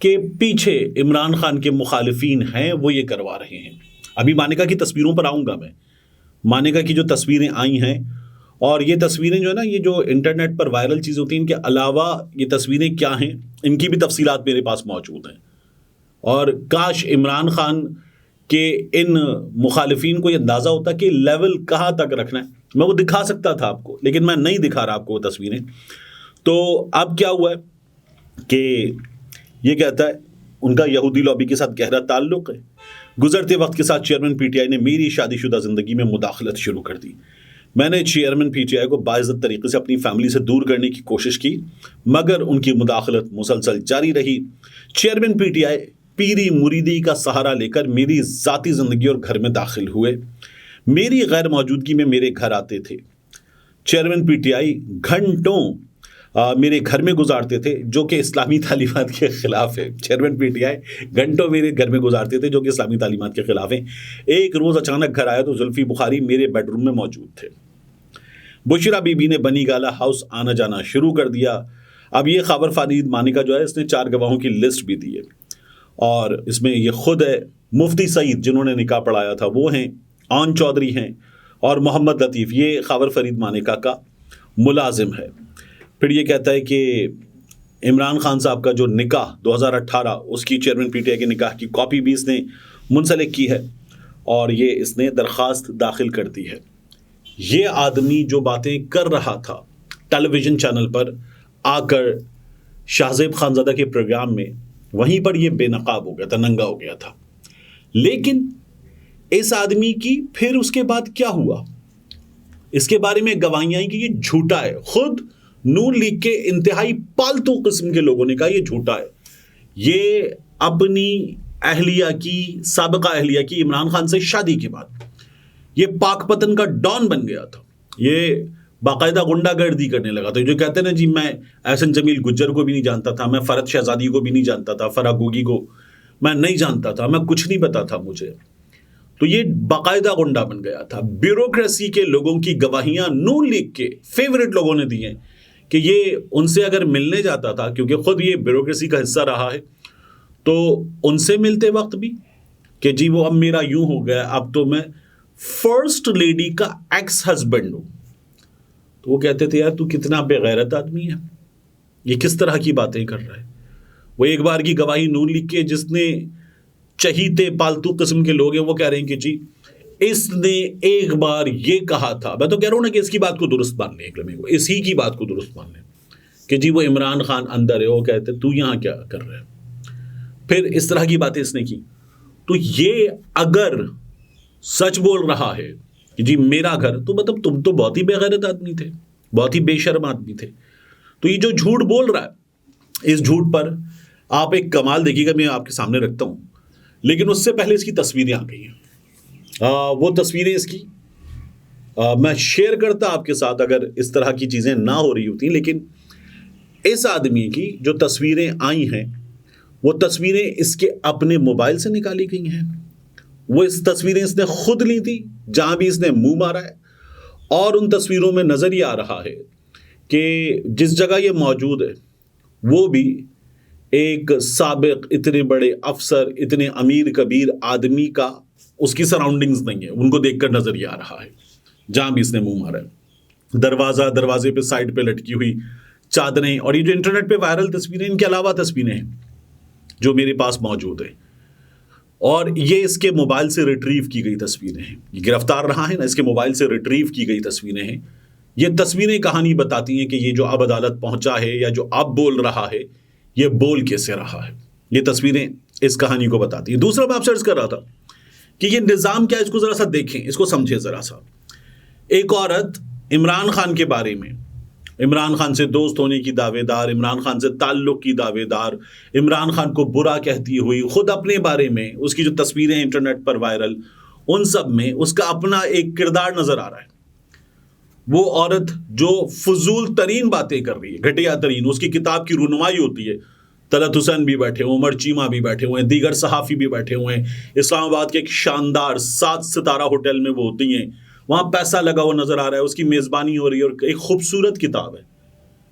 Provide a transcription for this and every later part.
کے پیچھے عمران خان کے مخالفین ہیں وہ یہ کروا رہے ہیں. ابھی مانیکا کی تصویروں پر آؤں گا میں. مانیکا کی جو تصویریں آئی ہیں، اور یہ تصویریں جو ہے نا، یہ جو انٹرنیٹ پر وائرل چیزیں ہوتی ہیں، ان کے علاوہ یہ تصویریں کیا ہیں ان کی بھی تفصیلات میرے پاس موجود ہیں. اور کاش عمران خان کے ان مخالفین کو یہ اندازہ ہوتا کہ لیول کہاں تک رکھنا ہے. میں وہ دکھا سکتا تھا آپ کو، لیکن میں نہیں دکھا رہا آپ کو وہ تصویریں. تو اب کیا ہوا ہے کہ یہ کہتا ہے ان کا یہودی لابی کے ساتھ گہرا تعلق ہے. گزرتے وقت کے ساتھ چیئرمین پی ٹی آئی نے میری شادی شدہ زندگی میں مداخلت شروع کر دی. میں نے چیئرمین پی ٹی آئی کو باعزت طریقے سے اپنی فیملی سے دور کرنے کی کوشش کی، مگر ان کی مداخلت مسلسل جاری رہی. چیئرمین پی ٹی آئی پیری مریدی کا سہارا لے کر میری ذاتی زندگی اور گھر میں داخل ہوئے. میری غیر موجودگی میں میرے گھر آتے تھے. چیئرمین پی ٹی آئی گھنٹوں میرے گھر میں گزارتے تھے، جو کہ اسلامی تعلیمات کے خلاف ہے. چیئرمین پی ٹی آئی گھنٹوں میرے گھر میں گزارتے تھے، جو کہ اسلامی تعلیمات کے خلاف ہیں. ایک روز اچانک گھر آیا تو زلفی بخاری میرے بیڈ روم میں موجود تھے. بشرا بی بی نے بنی گالا ہاؤس آنا جانا شروع کر دیا. اب یہ خبر فرید مانیکا جو ہے، اس نے 4 گواہوں کی لسٹ بھی دی ہے، اور اس میں یہ خود ہے، مفتی سعید جنہوں نے نکاح پڑھایا تھا وہ ہیں، آن چودھری ہیں، اور محمد لطیف یہ خبر فرید مانیکا کا ملازم ہے. پھر یہ کہتا ہے کہ عمران خان صاحب کا جو نکاح 2018 اس کی چیئرمین پی ٹی آئی کے نکاح کی کاپی بھی اس نے منسلک کی ہے، اور یہ اس نے درخواست داخل کر دی ہے. یہ آدمی جو باتیں کر رہا تھا ٹیلی ویژن چینل پر آ کر شاہزیب خانزادہ کے پروگرام میں، وہیں پر یہ بے نقاب ہو گیا تھا، ننگا ہو گیا تھا. لیکن اس آدمی کی پھر اس کے بعد کیا ہوا، اس کے بارے میں گواہیاں ہیں کہ یہ جھوٹا ہے. خود نون لیگ کے انتہائی پالتو قسم کے لوگوں نے کہا یہ جھوٹا ہے. یہ اپنی اہلیہ کی، سابقہ اہلیہ کی عمران خان سے شادی کے بعد یہ پاک پتن کا ڈان بن گیا تھا. یہ باقاعدہ غنڈہ گردی کرنے لگا تھا. جو کہتے ہیں نا جی، میں احسن جمیل گجر کو بھی نہیں جانتا تھا، میں فرحت شہزادی کو بھی نہیں جانتا تھا، فرح گوگی کو میں نہیں جانتا تھا، میں کچھ نہیں پتا تھا مجھے. تو یہ باقاعدہ غنڈہ بن گیا تھا. بیوروکریسی کے لوگوں کی گواہیاں نون لیگ کے فیورٹ لوگوں نے دی ہیں کہ یہ ان سے اگر ملنے جاتا تھا، کیونکہ خود یہ بیوروکریسی کا حصہ رہا ہے، تو ان سے ملتے وقت بھی کہ جی وہ اب میرا یوں ہو گیا، اب تو میں فرسٹ لیڈی کا ایکس ہسبینڈ ہوں. تو وہ کہتے تھے یار تو کتنا بے غیرت آدمی ہے، یہ کس طرح کی باتیں کر رہا ہے. وہ ایک بار کی گواہی نون لیگ کے جس نے چہیتے پالتو قسم کے لوگ ہیں وہ کہہ رہے ہیں کہ جی اس نے ایک بار یہ کہا تھا. میں تو کہہ رہا ہوں نا کہ اس کی بات کو درست مان لیں، ایک لمحے کو اس ہی کی بات کو درست مان لیں کہ جی وہ عمران خان اندر ہے. وہ کہتے تو یہاں کیا کر رہے ہیں. پھر اس طرح کی باتیں اس نے کی. تو یہ اگر سچ بول رہا ہے کہ جی میرا گھر، تو مطلب تم تو بہت ہی بے غیرت آدمی تھے، بہت ہی بے شرم آدمی تھے. تو یہ جو جھوٹ بول رہا ہے، اس جھوٹ پر آپ ایک کمال دیکھیے گا، میں آپ کے سامنے رکھتا ہوں. لیکن اس سے پہلے اس کی تصویریں آ گئی ہیں. وہ تصویریں اس کی میں شیئر کرتا آپ کے ساتھ اگر اس طرح کی چیزیں نہ ہو رہی ہوتی. لیکن اس آدمی کی جو تصویریں آئی ہیں، وہ تصویریں اس کے اپنے موبائل سے نکالی گئی ہیں. وہ اس تصویریں اس نے خود لی تھی جہاں بھی اس نے منہ مارا ہے. اور ان تصویروں میں نظر ہی آ رہا ہے کہ جس جگہ یہ موجود ہے وہ بھی ایک سابق اتنے بڑے افسر، اتنے امیر کبیر آدمی کا اس کی سراؤنڈنگز نہیں ہے. ان کو دیکھ کر نظر ہی آ رہا ہے جہاں بھی اس نے منہ مارا ہے. دروازے پہ سائڈ پہ لٹکی ہوئی چادریں، اور یہ جو انٹرنیٹ پہ وائرل تصویریں، ان کے علاوہ تصویریں ہیں جو میرے پاس موجود ہیں. اور یہ اس کے موبائل سے ریٹریو کی گئی تصویریں ہیں. یہ گرفتار رہا ہے نا، اس کے موبائل سے ریٹریو کی گئی تصویریں ہیں. یہ تصویریں کہانی بتاتی ہیں کہ یہ جو اب عدالت پہنچا ہے یا جو اب بول رہا ہے، یہ بول کیسے رہا ہے. یہ تصویریں اس کہانی کو بتاتی ہیں. دوسرا میں آپ سرچ کر رہا تھا کہ یہ نظام کیا، اس کو ذرا سا دیکھیں، اس کو سمجھیں ذرا سا. ایک عورت عمران خان کے بارے میں، عمران خان سے دوست ہونے کی دعوے دار، عمران خان سے تعلق کی دعوے دار، عمران خان کو برا کہتی ہوئی، خود اپنے بارے میں اس کی جو تصویریں انٹرنیٹ پر وائرل، ان سب میں اس کا اپنا ایک کردار نظر آ رہا ہے. وہ عورت جو فضول ترین باتیں کر رہی ہے، گھٹیا ترین، اس کی کتاب کی رونمائی ہوتی ہے. طلعت حسین بھی بیٹھے ہوئے، عمر چیمہ بھی بیٹھے ہوئے ہیں، دیگر صحافی بھی بیٹھے ہوئے ہیں. اسلام آباد کے ایک شاندار 7 ستارہ ہوٹل میں وہ ہوتی ہیں، وہاں پیسہ لگا ہوا نظر آ رہا ہے، اس کی میزبانی ہو رہی ہے. اور ایک خوبصورت کتاب ہے،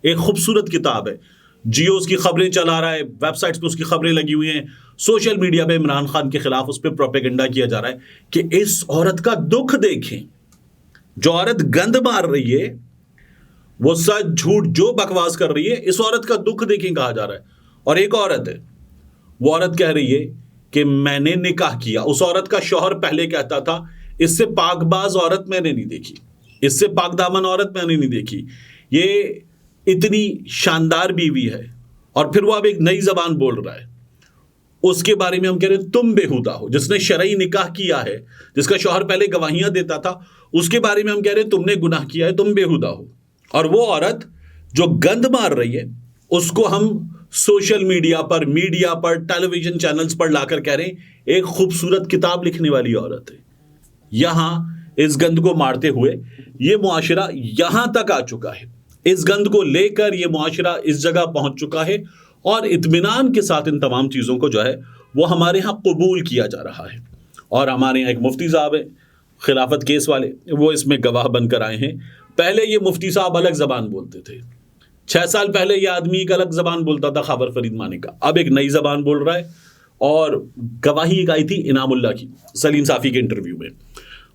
ایک خوبصورت کتاب ہے جیوز کی خبریں چلا رہا ہے, ویب سائٹس پہ اس کی خبریں لگی ہوئی ہیں, سوشل میڈیا پہ عمران خان کے خلاف اس پہ پروپیگنڈا کیا جا رہا ہے کہ اس عورت کا دکھ دیکھیں, جو عورت گند مار رہی ہے, وہ سچ جھوٹ جو بکواس کر رہی ہے, اس عورت کا دکھ دیکھیں کہا جا رہا ہے. اور ایک عورت ہے, وہ عورت کہہ رہی ہے کہ میں نے نکاح کیا. اس عورت کا شوہر پہلے کہتا تھا اس سے پاک باز عورت میں نے نہیں دیکھی, اس سے پاک دامن عورت میں نے نہیں دیکھی, یہ اتنی شاندار بیوی ہے. اور پھر وہ اب ایک نئی زبان بول رہا ہے, اس کے بارے میں ہم کہہ رہے ہیں تم بےہودہ ہو. جس نے شرعی نکاح کیا ہے, جس کا شوہر پہلے گواہیاں دیتا تھا, اس کے بارے میں ہم کہہ رہے ہیں تم نے گناہ کیا ہے, تم بےہودہ ہو. اور وہ عورت جو گند مار رہی ہے, اس کو ہم سوشل میڈیا پر ٹیلی ویژن چینلز پر لا کر کہہ رہے ہیں ایک خوبصورت کتاب لکھنے والی عورت ہے. یہاں اس گند کو مارتے ہوئے یہ معاشرہ یہاں تک آ چکا ہے, اس گند کو لے کر یہ معاشرہ اس جگہ پہنچ چکا ہے, اور اطمینان کے ساتھ ان تمام چیزوں کو جو ہے وہ ہمارے ہاں قبول کیا جا رہا ہے. اور ہمارے یہاں ایک مفتی صاحب ہیں خلافت کیس والے, وہ اس میں گواہ بن کر آئے ہیں. پہلے یہ مفتی صاحب الگ زبان بولتے تھے, 6 سال پہلے یہ آدمی ایک الگ زبان بولتا تھا خاور فرید مانی کا, اب ایک نئی زبان بول رہا ہے. اور گواہی ایک آئی تھی انعام اللہ کی سلیم صافی کے انٹرویو میں,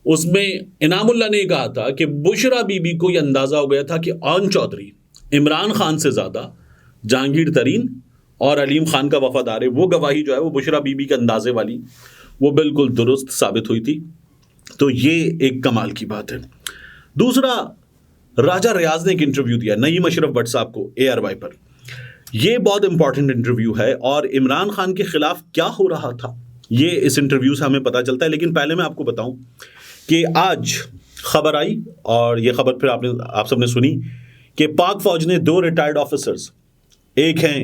اس میں انعام اللہ نے کہا تھا کہ بشرا بی بی کو یہ اندازہ ہو گیا تھا کہ آن چودھری عمران خان سے زیادہ جہانگیر ترین اور علیم خان کا وفادار ہے. وہ گواہی جو ہے وہ بشرا بی بی کے اندازے والی, وہ بالکل درست ثابت ہوئی تھی. تو یہ ایک کمال کی بات ہے. دوسرا, راجہ ریاض نے ایک انٹرویو دیا نعیم اشرف بٹ صاحب کو ARY پر. یہ بہت امپورٹنٹ انٹرویو ہے, اور عمران خان کے خلاف کیا ہو رہا تھا یہ اس انٹرویو سے ہمیں پتہ چلتا ہے. لیکن پہلے میں آپ کو بتاؤں کہ آج خبر آئی, اور یہ خبر پھر آپ سب نے سنی, کہ پاک فوج نے 2 ریٹائرڈ آفیسرز, ایک ہیں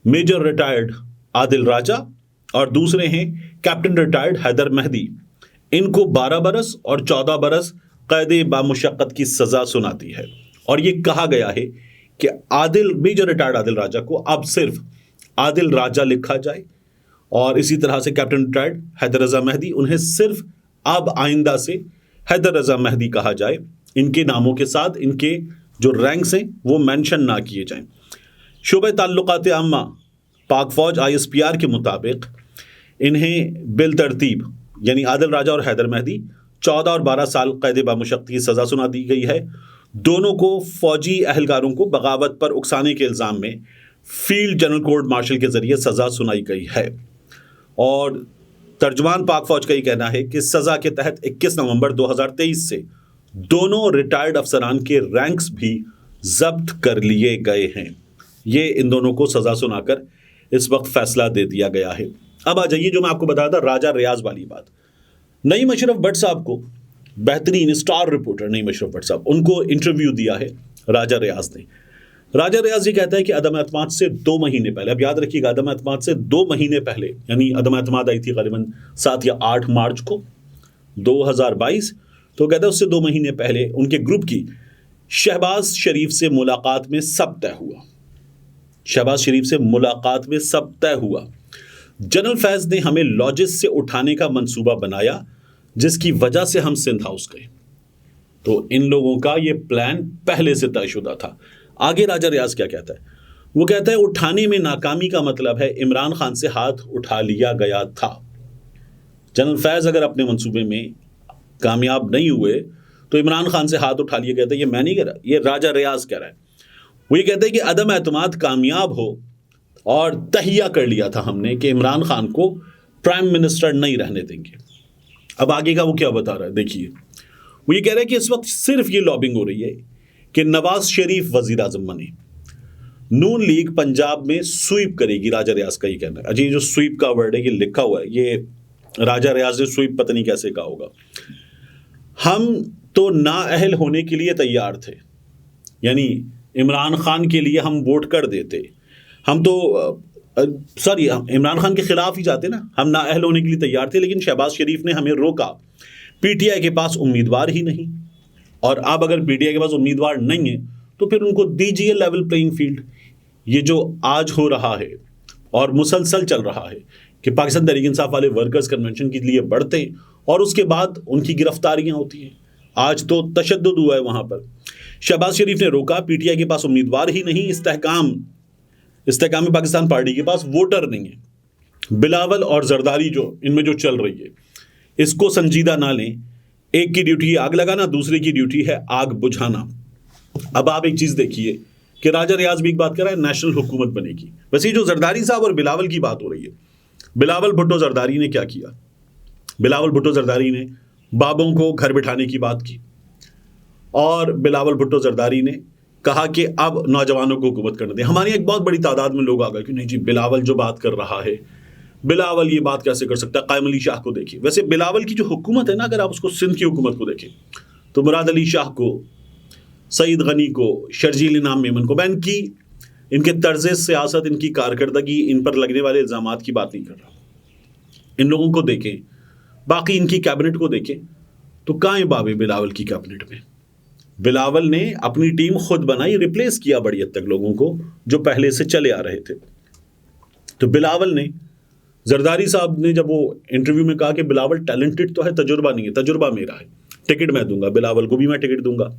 میجر ریٹائرڈ عادل راجہ اور دوسرے ہیں کیپٹن ریٹائرڈ حیدر مہدی, ان کو 12 برس اور 14 برس قید بامشقت کی سزا سناتی ہے. اور یہ کہا گیا ہے کہ میجر ریٹائرڈ عادل راجہ کو اب صرف عادل راجہ لکھا جائے, اور اسی طرح سے کیپٹن ریٹائرڈ حیدر رضا مہدی, انہیں صرف اب آئندہ سے حیدر رضا مہدی کہا جائے. ان کے ناموں کے ساتھ ان کے جو رینکس ہیں وہ مینشن نہ کیے جائیں. شعبہ تعلقات عامہ پاک فوج ISPR کے مطابق انہیں بالترتیب یعنی عادل راجہ اور حیدر مہدی 14 اور 12 سال قید بامشقت کی سزا سنا دی گئی ہے. دونوں کو فوجی اہلکاروں کو بغاوت پر اکسانے کے الزام میں field general court marshal K ذریعے سزا سنائی گئی ہے. اور ترجمان پاک فوج کا یہ کہنا ہے کہ سزا کے تحت 21 نومبر 2023 سے دونوں ریٹائرڈ افسران کے رینکس بھی ضبط کر لیے گئے ہیں. یہ ان دونوں کو سزا سنا کر اس وقت فیصلہ دے دیا گیا ہے. اب آ جائیے جو میں آپ کو بتایا تھا راجہ ریاض والی بات. نعیم اشرف بٹ صاحب کو, بہترین star reporter Naeem Ashraf but صاحب, ان کو انٹرویو دیا ہے راجہ ریاض نے. راجہ ریاض یہ کہتا ہے کہ عدم اعتماد سے 2 مہینے پہلے, اب یاد رکھیے گا عدم اعتماد سے 2 مہینے پہلے, یعنی عدم اعتماد آئی تھی غالباً 7 یا 8 مارچ کو 2022, تو کہتا ہے اس سے 2 مہینے پہلے ان کے گروپ کی شہباز شریف سے ملاقات میں سب طے ہوا. شہباز شریف سے ملاقات میں سب طے ہوا. جنرل فیض نے ہمیں لاجز سے اٹھانے کا منصوبہ بنایا جس کی وجہ سے ہم سندھ ہاؤس گئے. تو ان لوگوں کا یہ پلان پہلے سے طے شدہ تھا. آگے راجہ ریاض کیا کہتا ہے؟ وہ کہتا ہے اٹھانے میں ناکامی کا مطلب ہے عمران خان سے ہاتھ اٹھا لیا گیا تھا. جنرل فیض اگر اپنے منصوبے میں کامیاب نہیں ہوئے تو عمران خان سے ہاتھ اٹھا لیا گیا تھا. یہ میں نہیں کہہ رہا, یہ راجہ ریاض کہہ رہا ہے. وہ یہ کہتے ہیں کہ عدم اعتماد کامیاب ہو اور تہیہ کر لیا تھا ہم نے کہ عمران خان کو پرائم منسٹر نہیں رہنے دیں گے. اب آگے کا وہ کیا بتا رہا ہے دیکھیے. وہ یہ کہہ رہا ہے کہ اس وقت صرف یہ لابنگ ہو رہی ہے کہ نواز شریف وزیر اعظم بنے, نون لیگ پنجاب میں سویپ کرے گی. راجہ ریاض کا یہ کہنا ہے. اجی جو سویپ کا ورڈ ہے یہ لکھا ہوا ہے, یہ راجہ ریاض نے سویپ پتہ نہیں کیسے کہا ہوگا. ہم تو نااہل ہونے کے لیے تیار تھے, یعنی عمران خان کے لیے ہم ووٹ کر دیتے. ہم تو عمران خان کے خلاف ہی جاتے نا, ہم نااہل ہونے کے لیے تیار تھے, لیکن شہباز شریف نے ہمیں روکا. PTI کے پاس امیدوار ہی نہیں, اور اب اگر PTI کے پاس امیدوار نہیں ہے تو پھر ان کو دیجیے لیول پلینگ فیلڈ. یہ جو آج ہو رہا ہے اور مسلسل چل رہا ہے کہ پاکستان تحریک انصاف والے ورکرز کنونشن کے لیے بڑھتے ہیں اور اس کے بعد ان کی گرفتاریاں ہوتی ہیں. آج تو تشدد ہوا ہے وہاں پر. شہباز شریف نے روکا, PTI کے پاس امیدوار ہی نہیں, استحکام استحکام پاکستان پارٹی کے پاس ووٹر نہیں ہے. بلاول اور زرداری جو ان میں جو چل رہی ہے اس کو سنجیدہ نہ لیں. ایک کی ڈیوٹی ہے آگ لگانا, دوسرے کی ڈیوٹی ہے آگ بجھانا. اب آپ ایک چیز دیکھیے کہ راجہ ریاض بھی ایک بات کر رہا ہے نیشنل حکومت بنے گی. ویسے جو زرداری صاحب اور بلاول کی بات ہو رہی ہے, بلاول بھٹو زرداری نے کیا کیا؟ بلاول بھٹو زرداری نے بابوں کو گھر بٹھانے کی بات کی, اور بلاول بھٹو زرداری نے کہا کہ اب نوجوانوں کو حکومت کرنے دیں. ہماری ایک بہت بڑی تعداد میں لوگ آ گئے کہ نہیں جی بلاول جو بات کر رہا ہے, بلاول یہ بات کیسے کر سکتا ہے؟ قائم علی شاہ کو دیکھیں. ویسے بلاول کی جو حکومت ہے نا, اگر آپ اس کو سندھ کی حکومت کو دیکھیں تو مراد علی شاہ کو, سعید غنی کو, شرجیل انعام میمن کو, میں ان کے طرز سیاست, ان کی کارکردگی, ان پر لگنے والے الزامات کی بات نہیں کر رہا. ان لوگوں کو دیکھیں, باقی ان کی کیبنٹ کو دیکھیں تو کہاں ہیں بابے بلاول کی کیبنٹ میں؟ بلاول نے اپنی ٹیم خود بنائی, ریپلیس کیا بڑی حد تک لوگوں کو جو پہلے سے چلے آ رہے تھے. تو بلاول نے, زرداری صاحب نے جب وہ انٹرویو میں کہا کہ بلاول ٹیلنٹڈ تو ہے, تجربہ نہیں ہے, تجربہ میرا ہے, ٹکٹ میں دوں گا, بلاول کو بھی میں ٹکٹ دوں گا.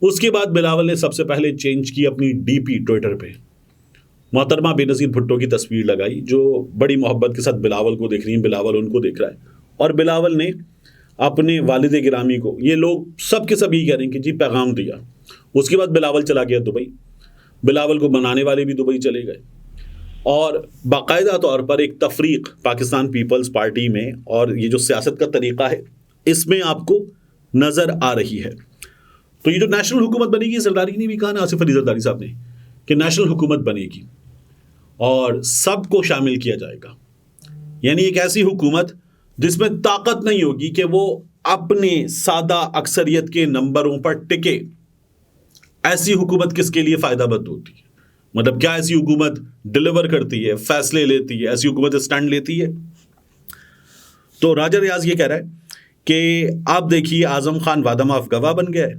اس کے بعد بلاول نے سب سے پہلے چینج کی اپنی ڈی پی ٹویٹر پہ, محترمہ بے نظیر بھٹو کی تصویر لگائی جو بڑی محبت کے ساتھ بلاول کو دیکھ رہی ہیں, بلاول ان کو دیکھ رہا ہے. اور بلاول نے اپنے والد گرامی کو, یہ لوگ سب کے سب یہ کہہ رہے ہیں کہ جی پیغام دیا. اس کے بعد بلاول چلا گیا دبئی, بلاول کو بنانے والے بھی دبئی چلے گئے, اور باقاعدہ طور پر ایک تفریق پاکستان پیپلز پارٹی میں, اور یہ جو سیاست کا طریقہ ہے اس میں آپ کو نظر آ رہی ہے. تو یہ جو نیشنل حکومت بنے گی, زرداری نے بھی کہا نا, آصف علی زرداری صاحب نے, کہ نیشنل حکومت بنے گی اور سب کو شامل کیا جائے گا. یعنی ایک ایسی حکومت جس میں طاقت نہیں ہوگی کہ وہ اپنے سادہ اکثریت کے نمبروں پر ٹکے. ایسی حکومت کس کے لیے فائدہ مند ہوتی ہے؟ مطلب کیا ایسی حکومت ڈیلیور کرتی ہے, فیصلے لیتی ہے, ایسی حکومت اسٹینڈ لیتی ہے؟ تو راجہ ریاض یہ کہہ رہا ہے کہ آپ دیکھیے اعظم خان وعدہ معاف گواہ بن گیا ہے.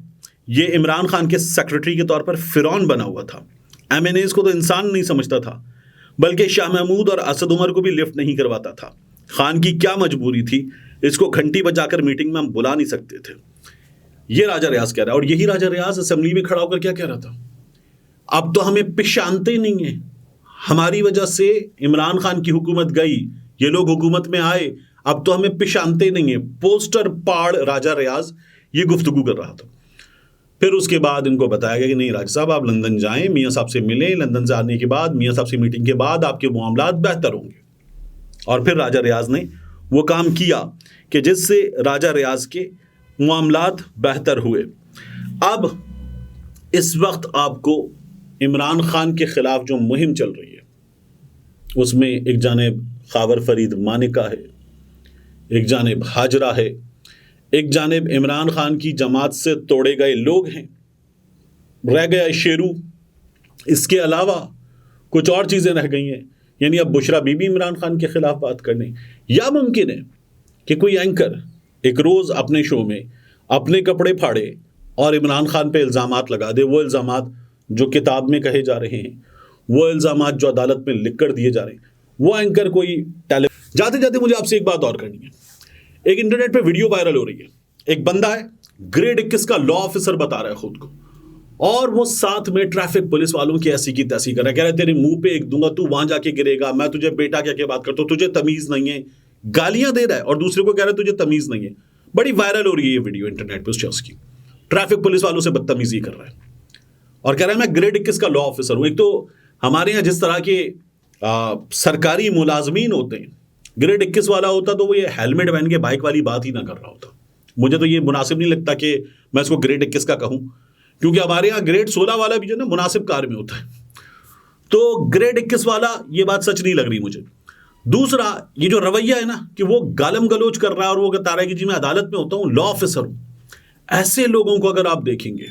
یہ عمران خان کے سیکرٹری کے طور پر فرعون بنا ہوا تھا. ایم این ایز کو تو انسان نہیں سمجھتا تھا, بلکہ شاہ محمود اور اسد عمر کو بھی لفٹ نہیں کرواتا تھا. خان کی کیا مجبوری تھی, اس کو گھنٹی بجا کر میٹنگ میں ہم بلا نہیں سکتے تھے. یہ راجہ ریاض کہہ رہا ہے. اور یہی راجہ ریاض اسمبلی میں کھڑا ہو کر کیا کہہ رہا تھا؟ اب تو ہمیں پہچانتے نہیں ہیں, ہماری وجہ سے عمران خان کی حکومت گئی, یہ لوگ حکومت میں آئے, اب تو ہمیں پہچانتے نہیں ہیں. پوسٹر پاڑ راجہ ریاض یہ گفتگو کر رہا تھا. پھر اس کے بعد ان کو بتایا گیا کہ نہیں راجہ صاحب آپ لندن جائیں, میاں صاحب سے ملیں, لندن سے آنے کے بعد میاں صاحب سے میٹنگ کے بعد آپ کے معاملات بہتر ہوں گے. اور پھر راجہ ریاض نے وہ کام کیا کہ جس سے راجہ ریاض کے معاملات بہتر ہوئے. اب اس وقت آپ کو عمران خان کے خلاف جو مہم چل رہی ہے اس میں ایک جانب خاور فرید مانکا ہے, ایک جانب ہاجرہ ہے, ایک جانب عمران خان کی جماعت سے توڑے گئے لوگ ہیں, رہ گیا شیرو, اس کے علاوہ کچھ اور چیزیں رہ گئی ہیں. یعنی اب بشرا بی بی عمران خان کے خلاف بات کرنے, یا ممکن ہے کہ کوئی اینکر ایک روز اپنے شو میں اپنے کپڑے پھاڑے اور عمران خان پہ الزامات لگا دے, وہ الزامات جو کتاب میں کہے جا رہے ہیں, وہ الزامات جو عدالت میں لکھ کر دیے جا رہے ہیں, وہ اینکر کوئی جاتے جاتے مجھے آپ سے ایک بات اور کرنی ہے. ایک انٹرنیٹ پہ ویڈیو وائرل ہو رہی ہے, ایک بندہ ہے گریڈ 21 کا لا آفیسر بتا رہا ہے خود کو, اور وہ ساتھ میں ٹریفک پولیس والوں کی ایسی کی تیسی کر رہا ہے, کہہ رہا ہے تیرے منہ پہ ایک دوں گا, تو وہاں جا کے گرے گا, میں تجھے بیٹا کہہ کے بات کرتا ہوں, تجھے تمیز نہیں ہے, گالیاں دے رہا ہے, اور دوسرے کو کہہ رہا ہے تجھے تمیز نہیں ہے. بڑی وائرل ہو رہی ہے یہ ویڈیو انٹرنیٹ پہ اس شخص کی, ٹریفک پولیس والوں سے بدتمیزی کر رہا ہے اور کہہ رہا ہے میں گریڈ 21 کا لا آفیسر ہوں. ایک تو ہمارے یہاں جس طرح کے سرکاری ملازمین ہوتے ہیں, گریڈ 21 والا ہوتا تو وہ یہ ہیلمٹ پہن کے بائک والی بات ہی نہ کر رہا ہوتا. مجھے تو یہ مناسب نہیں لگتا کہ میں اس کو گریڈ 21 کا کہوں, کیونکہ ہمارے یہاں گریڈ 16 والا بھی جو ہے نا مناسب کار میں ہوتا ہے. تو گریڈ 21 والا یہ بات سچ نہیں لگ رہی مجھے. دوسرا یہ جو رویہ ہے نا کہ وہ گالم گلوچ کر رہا ہے اور وہ کہتا رہا ہے کہ جی میں عدالت میں ہوتا ہوں, لا آفیسر ہوں. ایسے لوگوں کو اگر آپ دیکھیں گے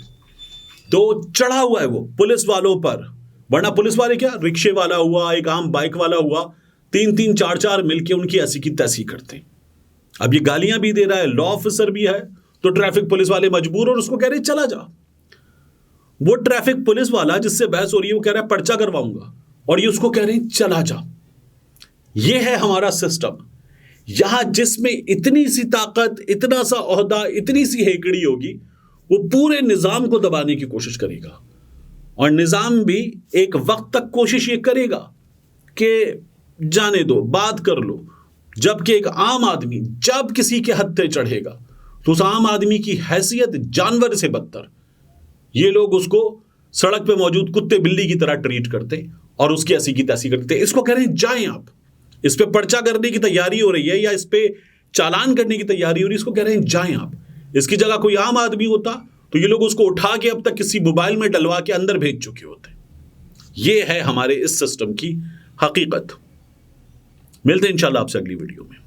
تو چڑھا ہوا ہے وہ پولیس والوں پر, ورنہ پولیس والے کیا رکشے والا ہوا, ایک عام بائک والا ہوا, 3-3 4-4 مل کے ان کی ایسی کی تیسی کرتے ہیں. اب یہ گالیاں بھی دے رہا ہے, لا آفیسر بھی ہے, تو ٹریفک پولیس والے مجبور اور اس کو کہہ رہے چلا جا. وہ ٹریفک پولیس والا جس سے بحث ہو رہی ہے وہ کہہ رہا ہے پرچہ کرواؤں گا, اور یہ اس کو کہہ رہے ہیں چلا جا. یہ ہے ہمارا سسٹم. یہاں جس میں اتنی سی طاقت, اتنا سا عہدہ, اتنی سی ہیکڑی ہوگی, وہ پورے نظام کو دبانے کی کوشش کرے گا. اور نظام بھی ایک وقت تک کوشش یہ کرے گا کہ جانے دو، بات کر لو، جبکہ ایک عام آدمی جب کسی کے ہتھے چڑھے گا تو اس عام آدمی کی حیثیت جانور سے بدتر، یہ لوگ اس کو سڑک پہ موجود کتے بلی کی طرح ٹریٹ کرتے اور اس کی ایسی کی تیسی کرتے. اس کو کہہ رہے ہیں جائیں آپ، اس پہ پرچہ کرنے کی تیاری ہو رہی ہے یا اس پہ چالان کرنے کی تیاری ہو رہی ہے، اس کو کہہ رہے ہیں جائیں آپ. اس کی جگہ کوئی عام آدمی ہوتا تو یہ لوگ اس کو اٹھا کے اب تک کسی موبائل میں ڈلوا کے اندر بھیج چکے ہوتے. یہ ہے ہمارے اس سسٹم کی حقیقت. ملتے ہیں انشاءاللہ آپ سے اگلی ویڈیو میں.